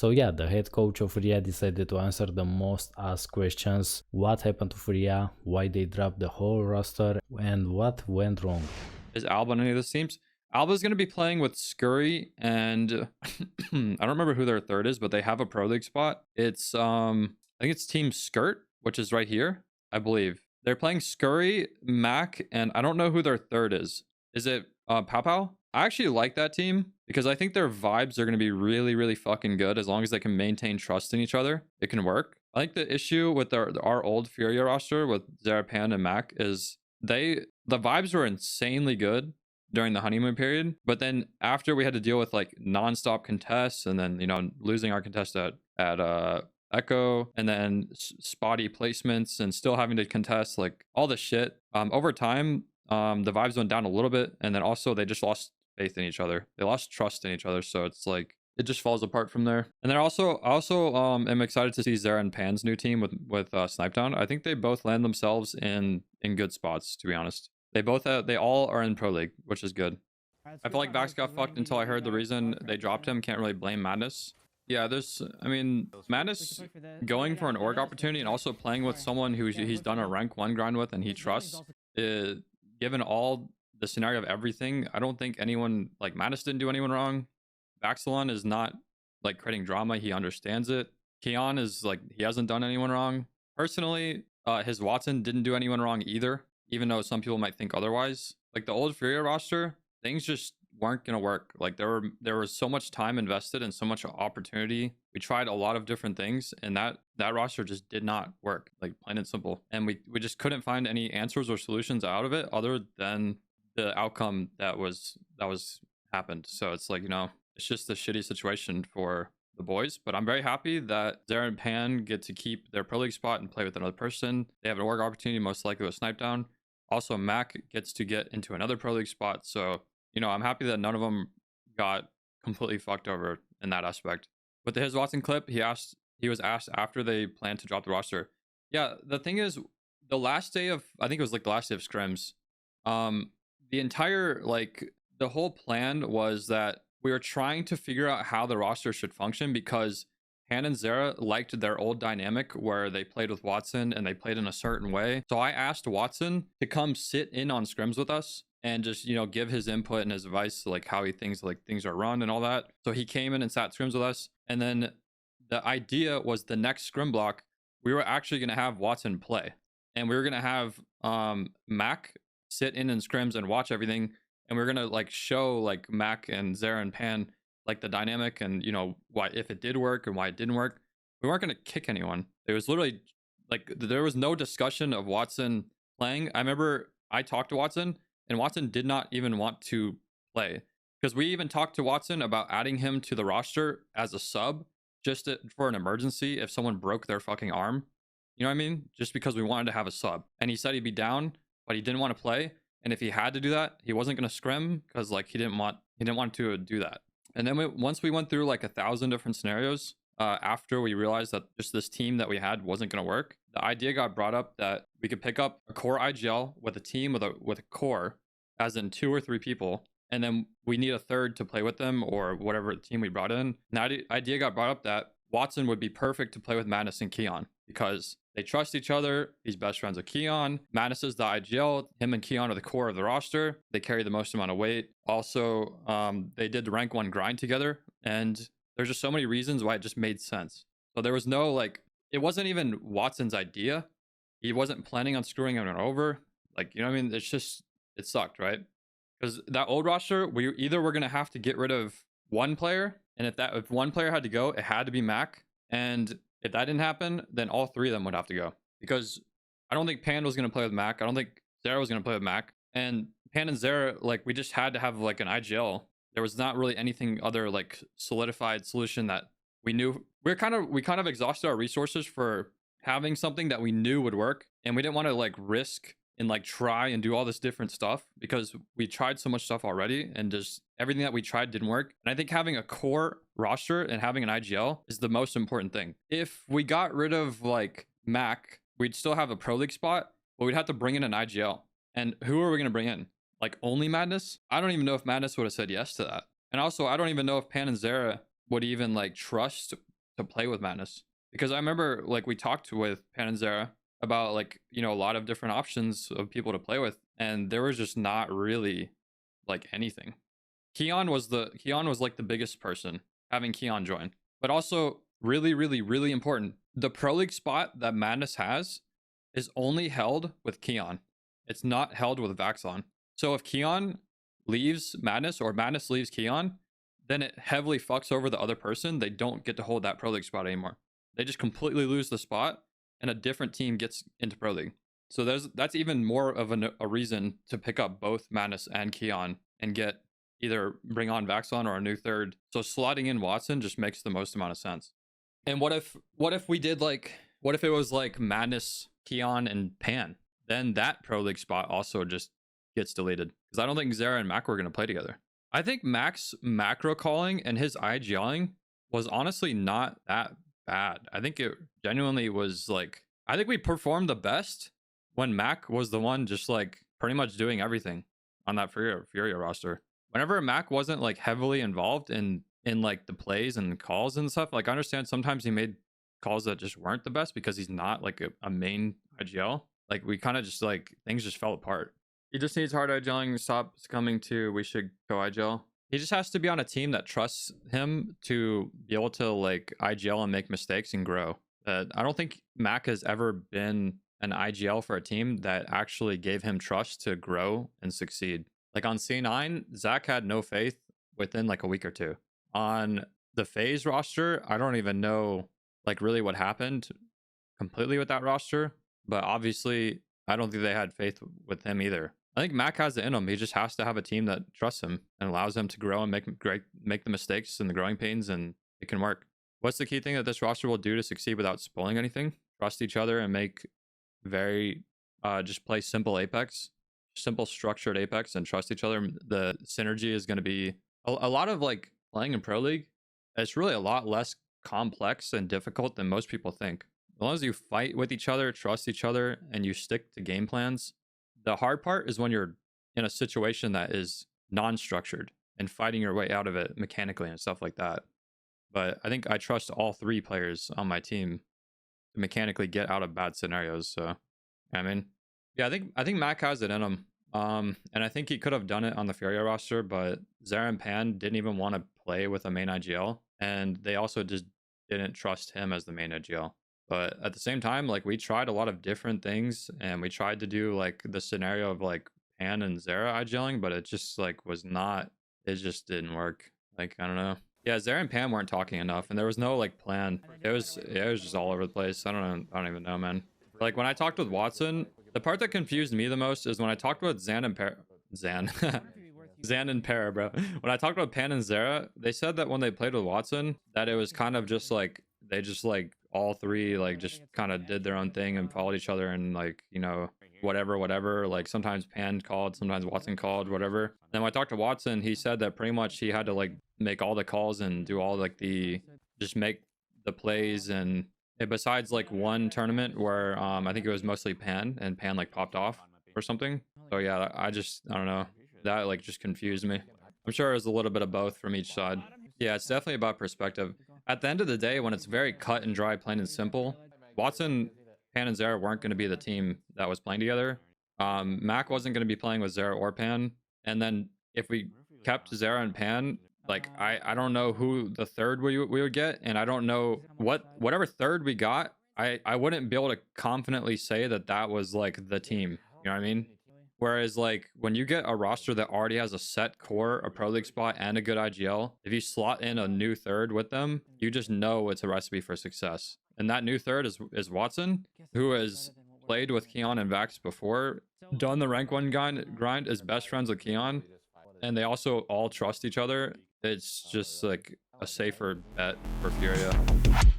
So yeah, the head coach of FURIA decided to answer the most asked questions: what happened to FURIA, why they dropped the whole roster, and what went wrong. Is Alba on any of those teams? Alba's going to be playing with Scurry and I don't remember who their third is, but they have a Pro League spot. It's I think it's Team Skirt, which is right here, I believe. They're playing Scurry, Mac, and I don't know who their third is. Is it Pow Pow? I actually like that team because I think their vibes are going to be really, really fucking good as long as they can maintain trust in each other. It can work. I think the issue with our old Furia roster with Zerapan and Mac is the vibes were insanely good during the honeymoon period, but then after we had to deal with like nonstop contests and then losing our contest at Echo and then spotty placements and still having to contest like all the shit over time, the vibes went down a little bit, and then also they just lost faith in each other. They lost trust in each other, so it's like it just falls apart from there. And then also am excited to see Zera and Pan's new team with Snipetown. I think they both land themselves in good spots, to be honest. They all are in Pro League, which is good. I feel like Vax got fucked until I heard the reason they dropped him. Can't really blame Madness. Yeah, Madness going for an org opportunity and also playing with someone who he's done a rank 1 grind with and he trusts, given all the scenario of everything, I don't think anyone, like Madness didn't do anyone wrong. Vaxilon is not like creating drama. He understands it. Keon is like, he hasn't done anyone wrong. Personally, his Watson didn't do anyone wrong either, even though some people might think otherwise. Like the old FURIA roster, things just weren't gonna work. Like there was so much time invested and so much opportunity. We tried a lot of different things, and that roster just did not work, like plain and simple. And we just couldn't find any answers or solutions out of it other than the outcome that was happened. So it's like, it's just a shitty situation for the boys, but I'm very happy that Zera and Pan get to keep their Pro League spot and play with another person. They have an org opportunity, most likely with Snipetown. Also, Mac gets to get into another Pro League spot. So, I'm happy that none of them got completely fucked over in that aspect. With the His Watson clip, he was asked after they planned to drop the roster. Yeah, the thing is, the last day of, I think it was like the last day of scrims, the entire, like, the whole plan was that we were trying to figure out how the roster should function because Han and Zera liked their old dynamic where they played with Watson and they played in a certain way. So I asked Watson to come sit in on scrims with us and just, give his input and his advice, like how he thinks like things are run and all that. So he came in and sat scrims with us. And then the idea was the next scrim block, we were actually going to have Watson play. And we were going to have Mac sit in scrims and watch everything. And we're gonna like show like Mac and Zera and Pan like the dynamic and why, if it did work and why it didn't work. We weren't gonna kick anyone. It was literally like there was no discussion of Watson playing. I remember I talked to Watson and Watson did not even want to play because we even talked to Watson about adding him to the roster as a sub just for an emergency if someone broke their fucking arm. You know what I mean? Just because we wanted to have a sub. And he said he'd be down, but he didn't want to play. And if he had to do that, he wasn't going to scrim because like he didn't want to do that. And then once we went through like 1,000 different scenarios, after we realized that just this team that we had wasn't going to work, the idea got brought up that we could pick up a core IGL with a team with a core, as in 2 or 3 people, and then we need a third to play with them or whatever team we brought in. And the idea got brought up that Watson would be perfect to play with Madness and Keon because they trust each other. He's best friends with Keon. Madness is the IGL. Him and Keon are the core of the roster. They carry the most amount of weight. Also, they did the rank 1 grind together. And there's just so many reasons why it just made sense. So there was no it wasn't even Watson's idea. He wasn't planning on screwing anyone over. Like, you know what I mean? It's just, it sucked, right? Because that old roster, we either were going to have to get rid of one player. And if one player had to go, it had to be Mac. And if that didn't happen, then all 3 of them would have to go. Because I don't think Pan was going to play with Mac. I don't think Zera was going to play with Mac. And Pan and Zera, like, we just had to have, like, an IGL. There was not really anything other, like, solidified solution that we knew. We kind of exhausted our resources for having something that we knew would work. And we didn't want to, like, risk and, like, try and do all this different stuff because we tried so much stuff already and just everything that we tried didn't work. And I think having a core roster and having an IGL is the most important thing. If we got rid of like Mac, we'd still have a Pro League spot, but we'd have to bring in an IGL. And who are we going to bring in? Like only Madness? I don't even know if Madness would have said yes to that. And also, I don't even know if Pan and Zera would even like trust to play with Madness. Because I remember like we talked with Pan and Zera about like, you know, a lot of different options of people to play with, and there was just not really like anything. Keon was like the biggest person, having Keon join. But also really, really, really important. The Pro League spot that Madness has is only held with Keon. It's not held with Vaxon. So if Keon leaves Madness or Madness leaves Keon, then it heavily fucks over the other person. They don't get to hold that Pro League spot anymore. They just completely lose the spot and a different team gets into Pro League. So that's even more of a reason to pick up both Madness and Keon and get either bring on Vaxon or a new third. So slotting in Watson just makes the most amount of sense. And what if we did like, what if it was like Madness, Keon, and Pan? Then that Pro League spot also just gets deleted. Because I don't think Zera and Mac were going to play together. I think Mac's macro calling and his IGLing was honestly not that bad. I think it genuinely was like, I think we performed the best when Mac was the one just like pretty much doing everything on that FURIA roster. Whenever Mac wasn't like heavily involved in like the plays and calls and stuff, like I understand sometimes he made calls that just weren't the best because he's not like a main IGL. Like we kind of just like things just fell apart. He just needs hard IGLing, stop succumbing to we should go IGL. He just has to be on a team that trusts him to be able to like IGL and make mistakes and grow. I don't think Mac has ever been an IGL for a team that actually gave him trust to grow and succeed. Like on C9, Zach had no faith within like a week or two. On the FaZe roster, I don't even know like really what happened completely with that roster. But obviously, I don't think they had faith with him either. I think Mac has it in him. He just has to have a team that trusts him and allows him to grow and make the mistakes and the growing pains, and it can work. What's the key thing that this roster will do to succeed without spoiling anything? Trust each other and make very just play simple Apex, simple structured Apex, and trust each other. The synergy is going to be a lot of like playing in Pro League. It's really a lot less complex and difficult than most people think. As long as you fight with each other, trust each other, and you stick to game plans. The hard part is when you're in a situation that is non-structured and fighting your way out of it mechanically and stuff like that. But I think I trust all three players on my team to mechanically get out of bad scenarios. So, I mean, yeah, I think Mac has it in him. And I think he could have done it on the FURIA roster, but Zera and Pan didn't even want to play with a main IGL, and they also just didn't trust him as the main IGL. But at the same time, like we tried a lot of different things, and we tried to do like the scenario of like Pan and Zera IGLing, but it just like was not, it just didn't work. Like, I don't know. Yeah, Zera and Pan weren't talking enough, and there was no like plan. It was just all over the place. I don't even know, man. Like when I talked with Watson, the part that confused me the most is when I talked with Zan and Para, bro. When I talked about Pan and Zera, they said that when they played with Watson, that it was kind of just like they just like all three like just kind of did their own thing and followed each other, and like, you know, whatever, like sometimes Pan called, sometimes Watson called, whatever. Then when I talked to Watson, he said that pretty much he had to like make all the calls and do all like just make the plays. And besides like one tournament where I think it was mostly Pan, and Pan like popped off or something. So yeah, I don't know, that like just confused me. I'm sure it was a little bit of both from each side. Yeah, it's definitely about perspective. At the end of the day, when it's very cut and dry, plain and simple, Watson, Pan, and Zera weren't going to be the team that was playing together. Mac wasn't going to be playing with Zera or Pan. And then if we kept Zera and Pan, like I don't know who the third we would get, and I don't know whatever third we got. I wouldn't be able to confidently say that was like the team. You know what I mean? Whereas like when you get a roster that already has a set core, a Pro League spot, and a good IGL, if you slot in a new third with them, you just know it's a recipe for success. And that new third is Watson, who has played with Keon and Vax before, done the rank 1 grind, is best friends with Keon, and they also all trust each other. It's just like a safer bet for FURIA.